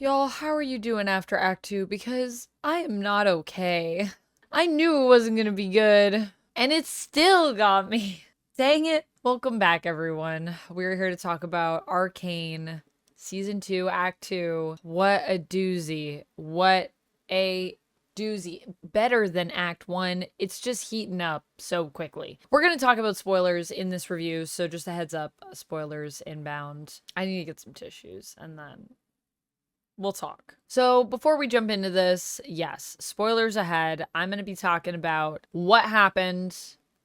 Y'all, how are you doing after Act 2? Because I am not okay. I knew it wasn't gonna be good, and it still got me. Dang it. Welcome back, everyone. We're here to talk about Arcane, Season 2, Act 2. What a doozy. What a doozy. Better than Act 1. It's just heating up so quickly. We're going to talk about spoilers in this review, so just a heads up, spoilers inbound. I need to get some tissues, and then we'll talk. So before we jump into this, yes, spoilers ahead. I'm going to be talking about what happened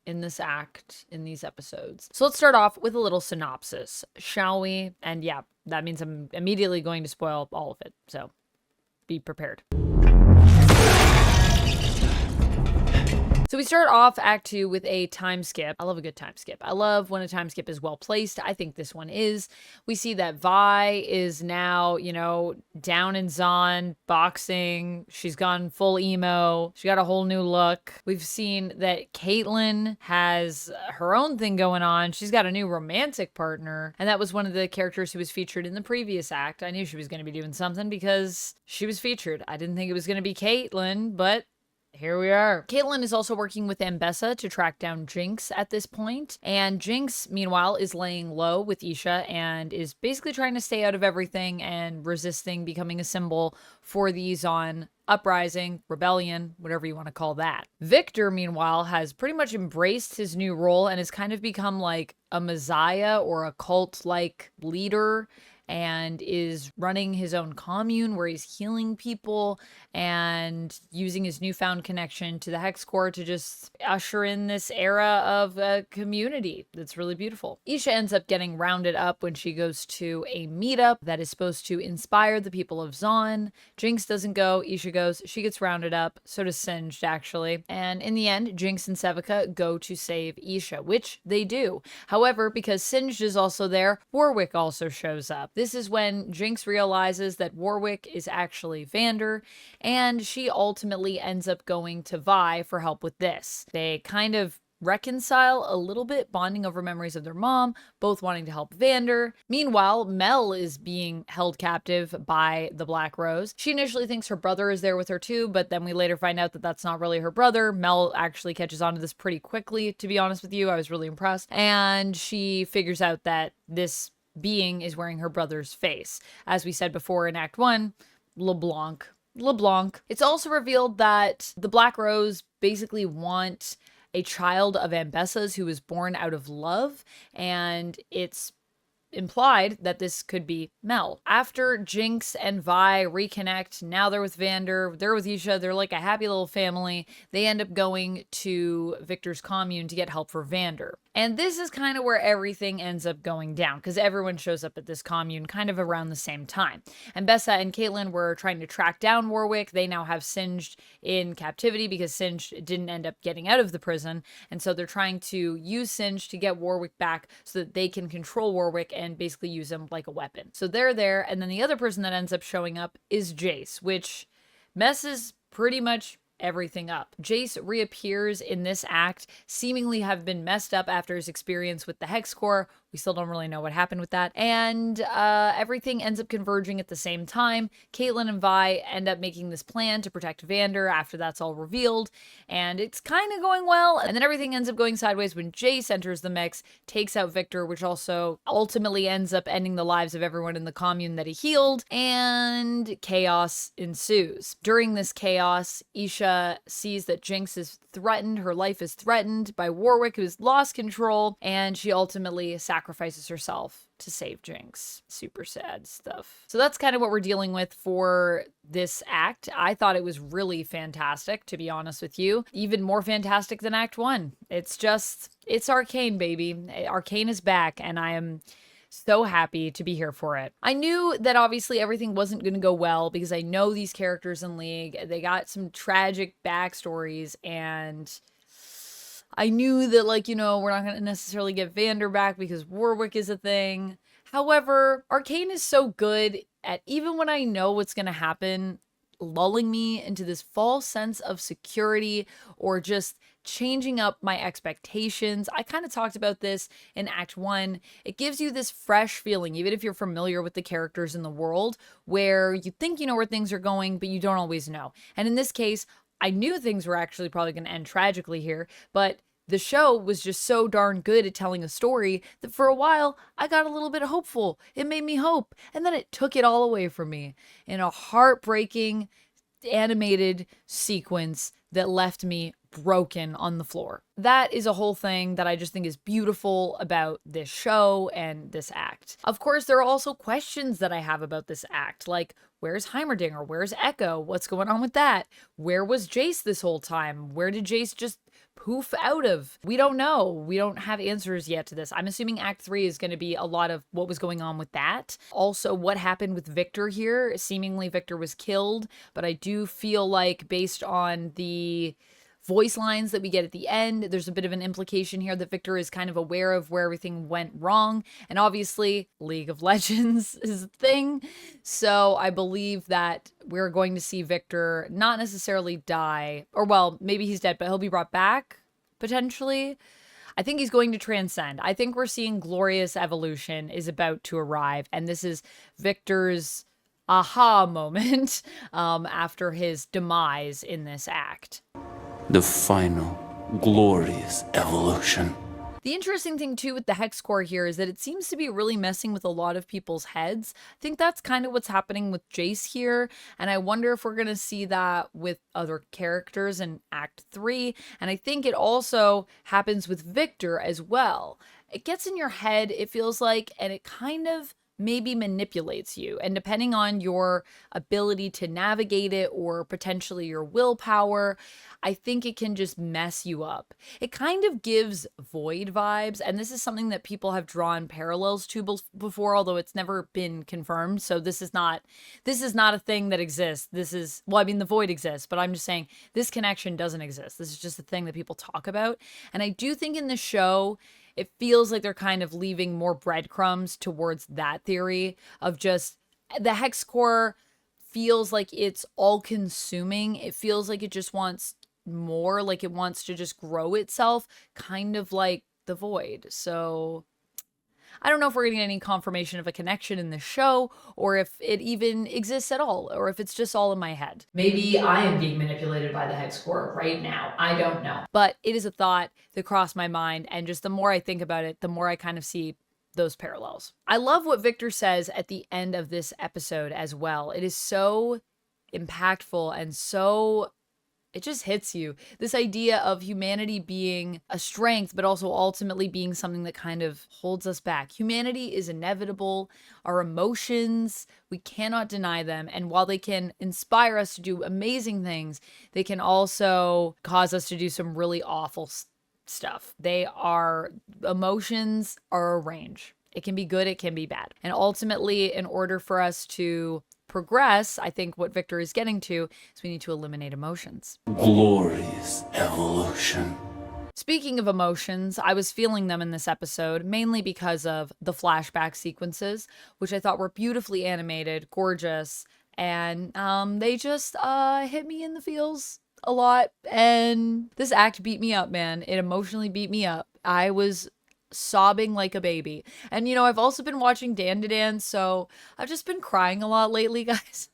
in this act, in these episodes. So let's start off with a little synopsis, shall we? And yeah, that means I'm immediately going to spoil all of it. So be prepared. So we start off Act 2 with a time skip. I love a good time skip. I love when a time skip is well placed. I think this one is. We see that Vi is now, down in Zon, boxing. She's gone full emo. She got a whole new look. We've seen that Caitlyn has her own thing going on. She's got a new romantic partner. And that was one of the characters who was featured in the previous act. I knew she was going to be doing something because she was featured. I didn't think it was going to be Caitlyn, but here we are. Caitlyn is also working with Embessa to track down Jinx at this point. And Jinx, meanwhile, is laying low with Isha and is basically trying to stay out of everything and resisting becoming a symbol for the Zon uprising, rebellion, whatever you want to call that. Viktor, meanwhile, has pretty much embraced his new role and has kind of become like a messiah or a cult-like leader, and is running his own commune where he's healing people and using his newfound connection to the Hexcore to just usher in this era of a community that's really beautiful. Isha ends up getting rounded up when she goes to a meetup that is supposed to inspire the people of Zon. Jinx doesn't go, Isha goes, she gets rounded up, so does Singed actually. And in the end, Jinx and Sevica go to save Isha, which they do. However, because Singed is also there, Warwick also shows up. This is when Jinx realizes that Warwick is actually Vander, and she ultimately ends up going to Vi for help with this. They kind of reconcile a little bit, bonding over memories of their mom, both wanting to help Vander. Meanwhile, Mel is being held captive by the Black Rose. She initially thinks her brother is there with her too, but then we later find out that that's not really her brother. Mel actually catches on to this pretty quickly, to be honest with you. I was really impressed. And she figures out that this being is wearing her brother's face. As we said before in Act 1, LeBlanc. It's also revealed that the Black Rose basically want a child of Embessa's who was born out of love, and it's implied that this could be Mel. After Jinx and Vi reconnect, now they're with Vander, they're with Isha, they're like a happy little family. They end up going to Viktor's commune to get help for Vander. And this is kind of where everything ends up going down, because everyone shows up at this commune kind of around the same time. Embessa and Caitlyn were trying to track down Warwick. They now have Singed in captivity because Singed didn't end up getting out of the prison. And so they're trying to use Singed to get Warwick back so that they can control Warwick and basically use him like a weapon. So they're there. And then the other person that ends up showing up is Jayce, which messes pretty much everything up. Jayce reappears in this act, seemingly have been messed up after his experience with the Hexcore. We still don't really know what happened with that. And everything ends up converging at the same time. Caitlyn and Vi end up making this plan to protect Vander after that's all revealed. And it's kind of going well. And then everything ends up going sideways when Jayce enters the mix, takes out Viktor, which also ultimately ends up ending the lives of everyone in the commune that he healed. And chaos ensues. During this chaos, Isha sees that Jinx is threatened. Her life is threatened by Warwick, who's lost control. And she ultimately sacrifices herself to save Jinx. Super sad stuff. So that's kind of what we're dealing with for this act. I thought it was really fantastic, to be honest with you. Even more fantastic than Act 1. It's Arcane, baby. Arcane is back, and I am so happy to be here for it. I knew that obviously everything wasn't going to go well because I know these characters in League. They got some tragic backstories, and I knew that, we're not going to necessarily get Vander back because Warwick is a thing. However, Arcane is so good at, even when I know what's going to happen, lulling me into this false sense of security or just changing up my expectations. I kind of talked about this in Act 1. It gives you this fresh feeling, even if you're familiar with the characters in the world, where you think you know where things are going, but you don't always know. And in this case, I knew things were actually probably going to end tragically here, but the show was just so darn good at telling a story that for a while I got a little bit hopeful. It made me hope, and then it took it all away from me in a heartbreaking animated sequence that left me broken on the floor. That is a whole thing that I just think is beautiful about this show and this act. Of course, there are also questions that I have about this act, like where's Heimerdinger? Where's Ekko? What's going on with that? Where was Jayce this whole time? Where did Jayce just poof out of? We don't know. We don't have answers yet to this. I'm assuming Act 3 is going to be a lot of what was going on with that. Also, what happened with Viktor here? Seemingly Viktor was killed, but I do feel like based on the voice lines that we get at the end, there's a bit of an implication here that Viktor is kind of aware of where everything went wrong. And obviously, League of Legends is a thing. So I believe that we're going to see Viktor not necessarily die, or well, maybe he's dead, but he'll be brought back, potentially. I think he's going to transcend. I think we're seeing glorious evolution is about to arrive. And this is Viktor's aha moment after his demise in this act. The final glorious evolution. The interesting thing too with the Hexcore here is that it seems to be really messing with a lot of people's heads. I think that's kind of what's happening with Jayce here, and I wonder if we're going to see that with other characters in Act 3, and I think it also happens with Viktor as well. It gets in your head, it feels like, and it kind of maybe manipulates you. And depending on your ability to navigate it or potentially your willpower, I think it can just mess you up. It kind of gives Void vibes, and this is something that people have drawn parallels to before, although it's never been confirmed. So this is not a thing that exists. This is, well, I mean, the Void exists, but I'm just saying this connection doesn't exist. This is just a thing that people talk about. And I do think in the show, it feels like they're kind of leaving more breadcrumbs towards that theory of just the Hexcore feels like it's all consuming. It feels like it just wants more, like it wants to just grow itself, kind of like the Void. So I don't know if we're getting any confirmation of a connection in the show, or if it even exists at all, or if it's just all in my head. Maybe I am being manipulated by the Hexcore right now. I don't know. But it is a thought that crossed my mind, and just the more I think about it, the more I kind of see those parallels. I love what Viktor says at the end of this episode as well. It is so impactful and so... it just hits you. This idea of humanity being a strength, but also ultimately being something that kind of holds us back. Humanity is inevitable. Our emotions, we cannot deny them. And while they can inspire us to do amazing things, they can also cause us to do some really awful stuff. Emotions are a range. It can be good, it can be bad. And ultimately, in order for us to progress, I think what Viktor is getting to is we need to eliminate emotions. Glorious evolution. Speaking of emotions, I was feeling them in this episode, mainly because of the flashback sequences, which I thought were beautifully animated, gorgeous, and they just hit me in the feels a lot. And this act beat me up, man. It emotionally beat me up. I was sobbing like a baby. And, you know, I've also been watching Dan to Dan, so I've just been crying a lot lately, guys.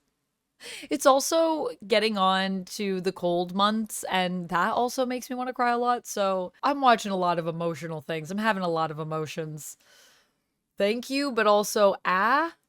It's also getting on to the cold months, and that also makes me want to cry a lot, so I'm watching a lot of emotional things. I'm having a lot of emotions. Thank you, but also,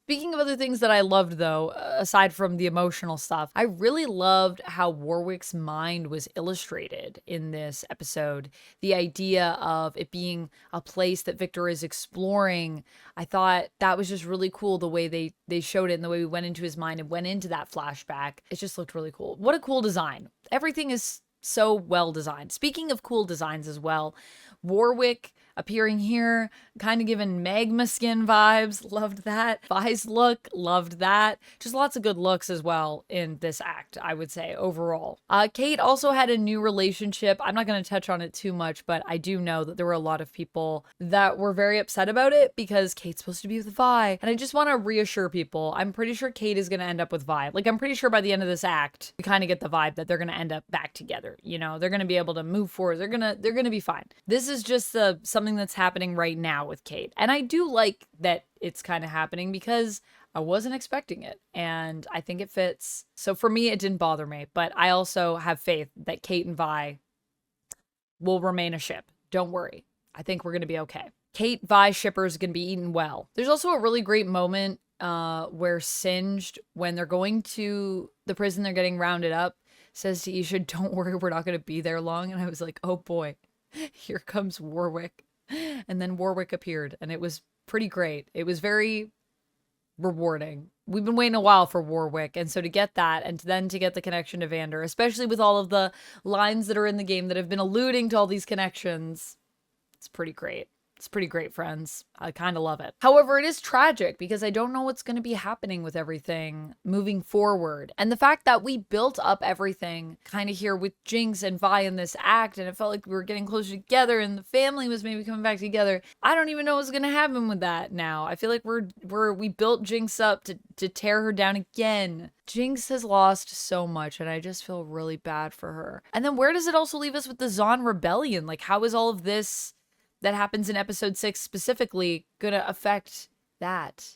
Speaking of other things that I loved, though, aside from the emotional stuff, I really loved how Warwick's mind was illustrated in this episode. The idea of it being a place that Viktor is exploring, I thought that was just really cool, the way they showed it and the way we went into his mind and went into that flashback. It just looked really cool. What a cool design. Everything is so well designed. Speaking of cool designs as well, Warwick appearing here, kind of giving magma skin vibes. Loved that. Vi's look, loved that. Just lots of good looks as well in this act, I would say, overall. Kate also had a new relationship. I'm not going to touch on it too much, but I do know that there were a lot of people that were very upset about it because Kate's supposed to be with Vi. And I just want to reassure people, I'm pretty sure Kate is going to end up with Vi. Like, I'm pretty sure by the end of this act, we kind of get the vibe that they're going to end up back together. You know, they're going to be able to move forward. They're going to be fine. This is just something that's happening right now with Kate. And I do like that it's kind of happening because I wasn't expecting it, and I think it fits. So for me, it didn't bother me, but I also have faith that Kate and Vi will remain a ship. Don't worry. I think we're going to be okay. Kate Vi shippers going to be eaten well. There's also a really great moment where Singed, when they're going to the prison, they're getting rounded up, says to Isha, don't worry, we're not going to be there long. And I was like, oh boy, here comes Warwick. And then Warwick appeared, and it was pretty great. It was very rewarding. We've been waiting a while for Warwick, and so to get that, and then to get the connection to Vander, especially with all of the lines that are in the game that have been alluding to all these connections, it's pretty great. It's pretty great, friends. I kind of love it. However, it is tragic because I don't know what's going to be happening with everything moving forward. And the fact that we built up everything kind of here with Jinx and Vi in this act, and it felt like we were getting closer together and the family was maybe coming back together. I don't even know what's going to happen with that now. I feel like we built Jinx up to tear her down again. Jinx has lost so much, and I just feel really bad for her. And then where does it also leave us with the Zon Rebellion? Like, how is all of this that happens in episode 6 specifically gonna affect that?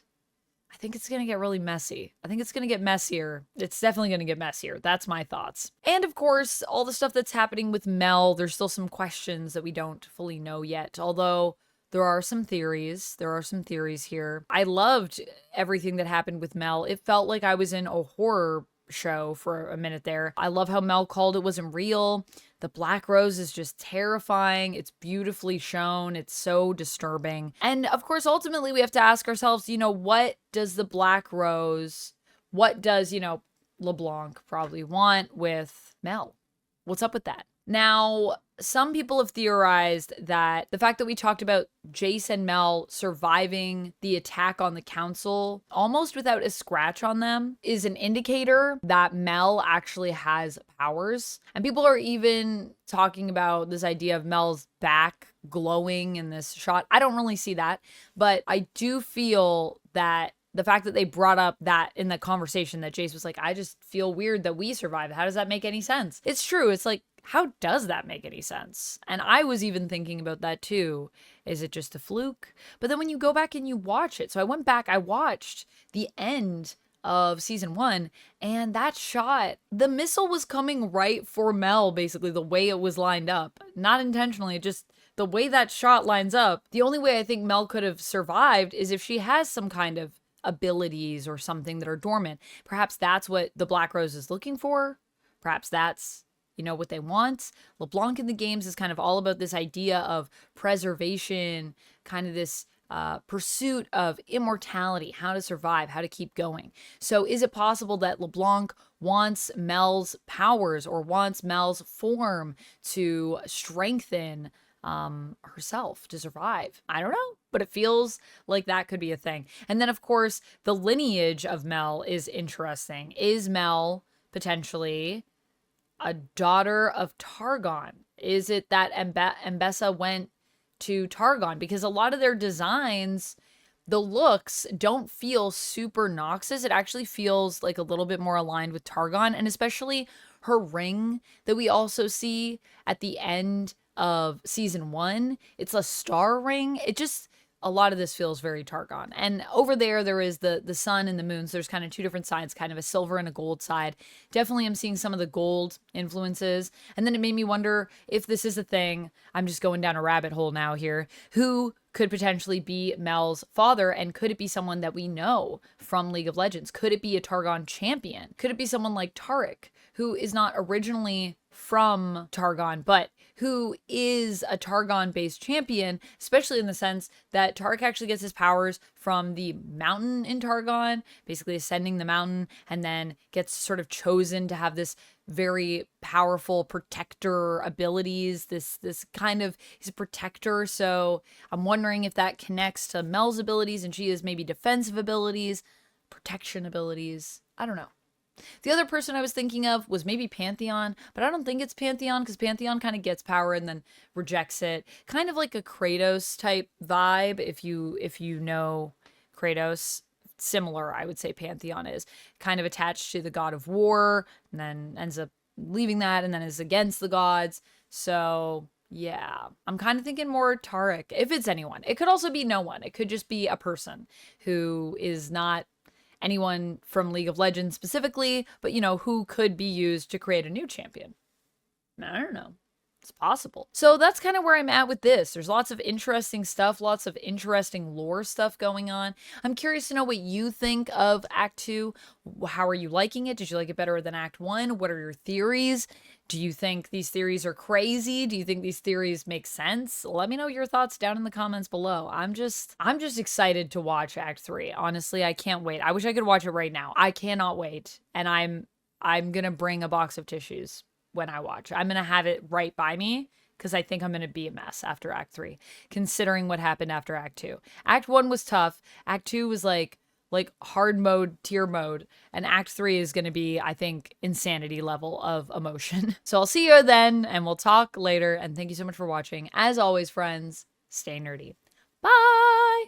I think it's gonna get really messy. I think it's gonna get messier. It's definitely gonna get messier. That's my thoughts. And of course, all the stuff that's happening with Mel, there's still some questions that we don't fully know yet, although there are some theories. There are some theories here. I loved everything that happened with Mel. It felt like I was in a horror show for a minute there. I love how Mel called it wasn't real. The Black Rose is just terrifying. It's beautifully shown. It's so disturbing. And of course, ultimately, we have to ask ourselves, you know, what does the Black Rose, what does, you know, LeBlanc probably want with Mel? What's up with that? Now, some people have theorized that the fact that we talked about Jayce and Mel surviving the attack on the council almost without a scratch on them is an indicator that Mel actually has powers. And people are even talking about this idea of Mel's back glowing in this shot. I don't really see that, but I do feel that the fact that they brought up that in the conversation that Jayce was like, I just feel weird that we survived. How does that make any sense? It's true. It's like, how does that make any sense? And I was even thinking about that too. Is it just a fluke? But then when you go back and you watch it, so I went back, I watched the end of season 1, and that shot, the missile was coming right for Mel, basically the way it was lined up. Not intentionally, just the way that shot lines up. The only way I think Mel could have survived is if she has some kind of abilities or something that are dormant. Perhaps that's what the Black Rose is looking for. Perhaps that's, you know, what they want. LeBlanc in the games is kind of all about this idea of preservation, kind of this pursuit of immortality, how to survive, how to keep going. So is it possible that LeBlanc wants Mel's powers or wants Mel's form to strengthen herself to survive? I don't know, but it feels like that could be a thing. And then of course, the lineage of Mel is interesting. Is Mel potentially a daughter of Targon? Is it that Embessa went to Targon? Because a lot of their designs, the looks don't feel super Noxus. It actually feels like a little bit more aligned with Targon, and especially her ring that we also see at the end of season 1. It's a star ring. It just, a lot of this feels very Targon. And over there is the sun and the moon. So there's kind of two different sides, kind of a silver and a gold side. Definitely I'm seeing some of the gold influences. And then it made me wonder if this is a thing. I'm just going down a rabbit hole now here. Who could potentially be Mel's father? And could it be someone that we know from League of Legends? Could it be a Targon champion? Could it be someone like Taric, who is not originally from Targon, but who is a Targon-based champion, especially in the sense that Tark actually gets his powers from the mountain in Targon, basically ascending the mountain, and then gets sort of chosen to have this very powerful protector abilities. This kind of, he's a protector, so I'm wondering if that connects to Mel's abilities, and she has maybe defensive abilities, protection abilities. I don't know. The other person I was thinking of was maybe Pantheon, but I don't think it's Pantheon because Pantheon kind of gets power and then rejects it. Kind of like a Kratos type vibe, if you know Kratos. Similar, I would say Pantheon is. Kind of attached to the god of war, and then ends up leaving that, and then is against the gods. So yeah, I'm kind of thinking more Taric, if it's anyone. It could also be no one. It could just be a person who is not anyone from League of Legends specifically, but you know, who could be used to create a new champion. I don't know. It's possible. So that's kind of where I'm at with this. There's lots of interesting stuff, lots of interesting lore stuff going on. I'm curious to know what you think of Act 2. How are you liking it? Did you like it better than Act 1? What are your theories? Do you think these theories are crazy? Do you think these theories make sense? Let me know your thoughts down in the comments below. I'm just excited to watch Act 3. Honestly, I can't wait. I wish I could watch it right now. I cannot wait. And I'm gonna bring a box of tissues when I watch. I'm gonna have it right by me because I think I'm gonna be a mess after Act 3, considering what happened after Act 2. Act 1 was tough. Act 2 was like hard mode, tier mode. And Act 3 is going to be, I think, insanity level of emotion. So I'll see you then, and we'll talk later. And thank you so much for watching. As always, friends, stay nerdy. Bye!